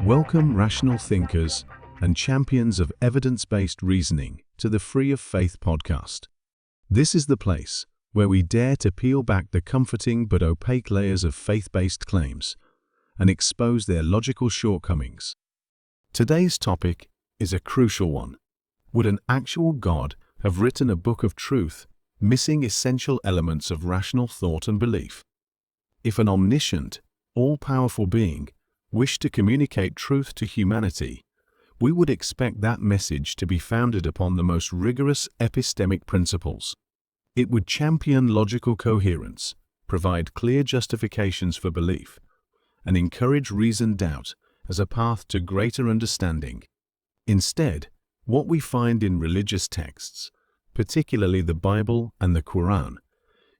Welcome, rational thinkers and champions of evidence-based reasoning, to the Free of Faith podcast. This is the place where we dare to peel back the comforting but opaque layers of faith-based claims and expose their logical shortcomings. Today's topic is a crucial one. Would an actual God have written a book of truth, missing essential elements of rational thought and belief? If an omniscient, all-powerful being wished to communicate truth to humanity, we would expect that message to be founded upon the most rigorous epistemic principles. It would champion logical coherence, provide clear justifications for belief, and encourage reasoned doubt as a path to greater understanding. Instead, what we find in religious texts, particularly the Bible and the Quran,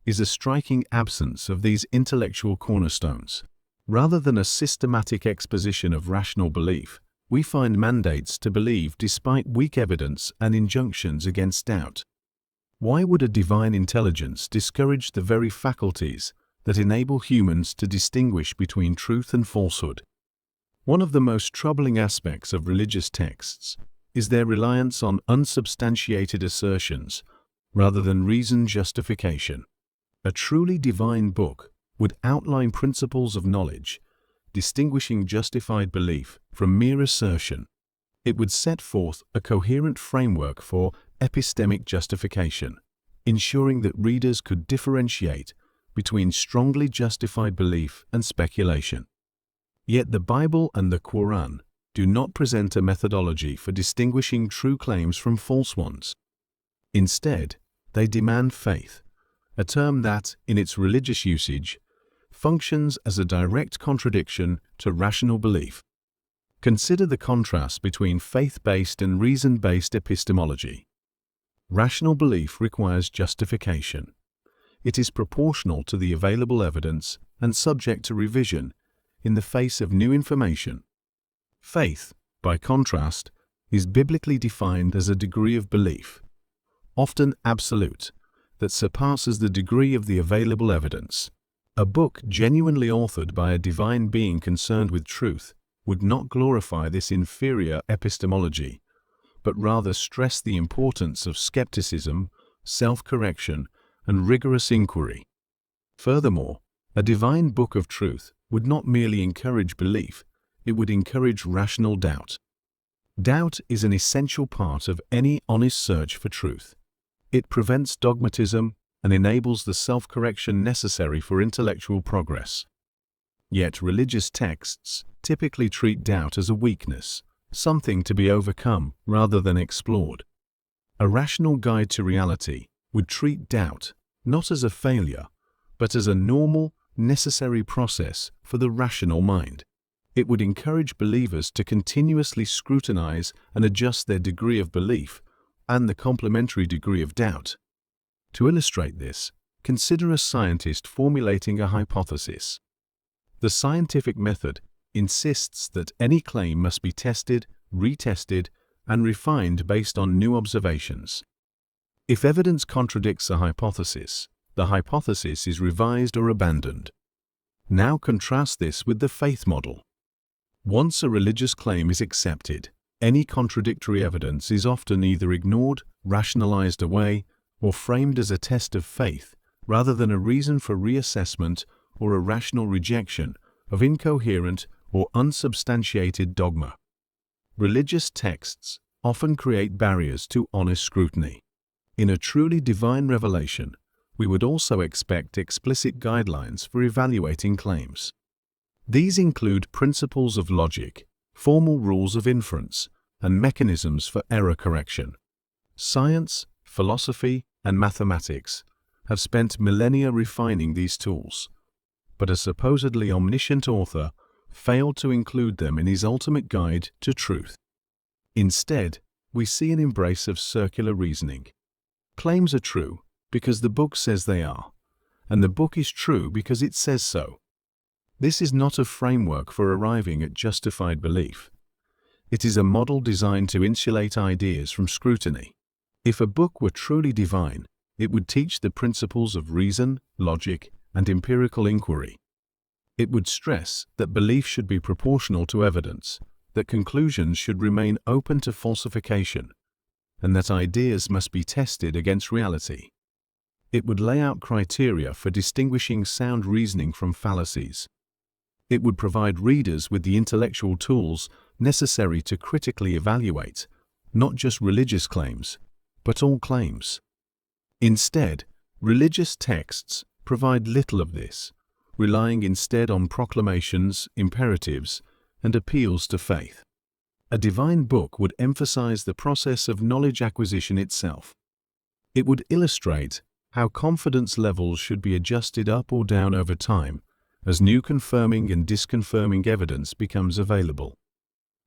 is a striking absence of these intellectual cornerstones. Rather than a systematic exposition of rational belief, we find mandates to believe despite weak evidence and injunctions against doubt. Why would a divine intelligence discourage the very faculties that enable humans to distinguish between truth and falsehood? One of the most troubling aspects of religious texts is their reliance on unsubstantiated assertions rather than reasoned justification. A truly divine book would outline principles of knowledge, distinguishing justified belief from mere assertion. It would set forth a coherent framework for epistemic justification, ensuring that readers could differentiate between strongly justified belief and speculation. Yet the Bible and the Quran do not present a methodology for distinguishing true claims from false ones. Instead, they demand faith, a term that, in its religious usage, functions as a direct contradiction to rational belief. Consider the contrast between faith-based and reason-based epistemology. Rational belief requires justification. It is proportional to the available evidence and subject to revision in the face of new information. Faith, by contrast, is biblically defined as a degree of belief, often absolute, that surpasses the degree of the available evidence. A book genuinely authored by a divine being concerned with truth would not glorify this inferior epistemology, but rather stress the importance of skepticism, self-correction, and rigorous inquiry. Furthermore, a divine book of truth would not merely encourage belief, it would encourage rational doubt. Doubt is an essential part of any honest search for truth. It prevents dogmatism and enables the self-correction necessary for intellectual progress. Yet religious texts typically treat doubt as a weakness, something to be overcome rather than explored. A rational guide to reality would treat doubt not as a failure, but as a normal, necessary process for the rational mind. It would encourage believers to continuously scrutinize and adjust their degree of belief and the complementary degree of doubt. To illustrate this, consider a scientist formulating a hypothesis. The scientific method insists that any claim must be tested, retested, and refined based on new observations. If evidence contradicts a hypothesis, the hypothesis is revised or abandoned. Now contrast this with the faith model. Once a religious claim is accepted, any contradictory evidence is often either ignored, rationalized away, or framed as a test of faith rather than a reason for reassessment or a rational rejection of incoherent or unsubstantiated dogma. Religious texts often create barriers to honest scrutiny. In a truly divine revelation, we would also expect explicit guidelines for evaluating claims. These include principles of logic, formal rules of inference, and mechanisms for error correction. Science, philosophy, and mathematics have spent millennia refining these tools, but a supposedly omniscient author failed to include them in his ultimate guide to truth. Instead, we see an embrace of circular reasoning. Claims are true because the book says they are, and the book is true because it says so. This is not a framework for arriving at justified belief. It is a model designed to insulate ideas from scrutiny. If a book were truly divine, it would teach the principles of reason, logic, and empirical inquiry. It would stress that belief should be proportional to evidence, that conclusions should remain open to falsification, and that ideas must be tested against reality. It would lay out criteria for distinguishing sound reasoning from fallacies. It would provide readers with the intellectual tools necessary to critically evaluate not just religious claims, but all claims. Instead, religious texts provide little of this, relying instead on proclamations, imperatives, and appeals to faith. A divine book would emphasize the process of knowledge acquisition itself. It would illustrate how confidence levels should be adjusted up or down over time as new confirming and disconfirming evidence becomes available.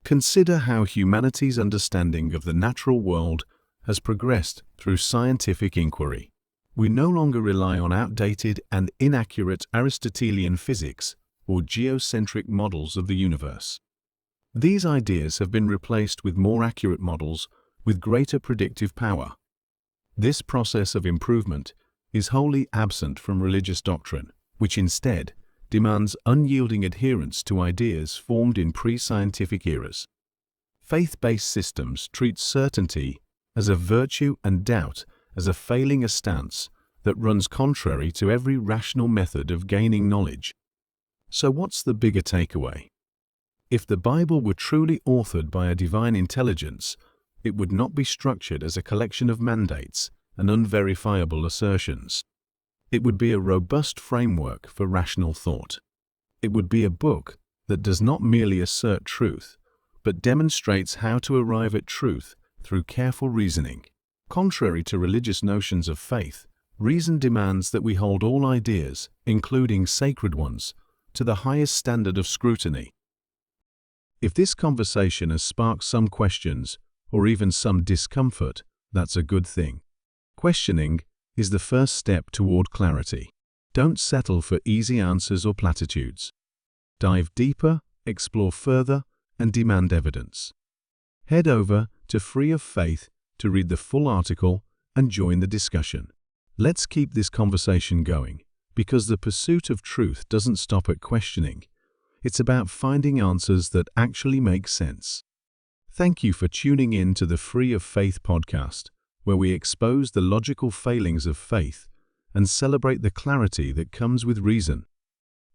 Consider how humanity's understanding of the natural world has progressed through scientific inquiry. We no longer rely on outdated and inaccurate Aristotelian physics or geocentric models of the universe. These ideas have been replaced with more accurate models with greater predictive power. This process of improvement is wholly absent from religious doctrine, which instead demands unyielding adherence to ideas formed in pre-scientific eras. Faith-based systems treat certainty as a virtue and doubt as a failing a stance that runs contrary to every rational method of gaining knowledge. So what's the bigger takeaway? If the Bible were truly authored by a divine intelligence, it would not be structured as a collection of mandates and unverifiable assertions. It would be a robust framework for rational thought. It would be a book that does not merely assert truth, but demonstrates how to arrive at truth through careful reasoning. Contrary to religious notions of faith, reason demands that we hold all ideas, including sacred ones, to the highest standard of scrutiny. If this conversation has sparked some questions or even some discomfort, that's a good thing. Questioning is the first step toward clarity. Don't settle for easy answers or platitudes. Dive deeper, explore further, and demand evidence. Head over to Free of Faith to read the full article and join the discussion. Let's keep this conversation going, because the pursuit of truth doesn't stop at questioning. It's about finding answers that actually make sense. Thank you for tuning in to the Free of Faith podcast, where we expose the logical failings of faith and celebrate the clarity that comes with reason.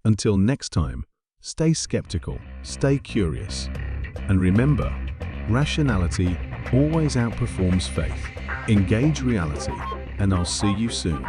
Until next time, stay skeptical, stay curious, and remember, rationality always outperforms faith. Engage reality, and I'll see you soon.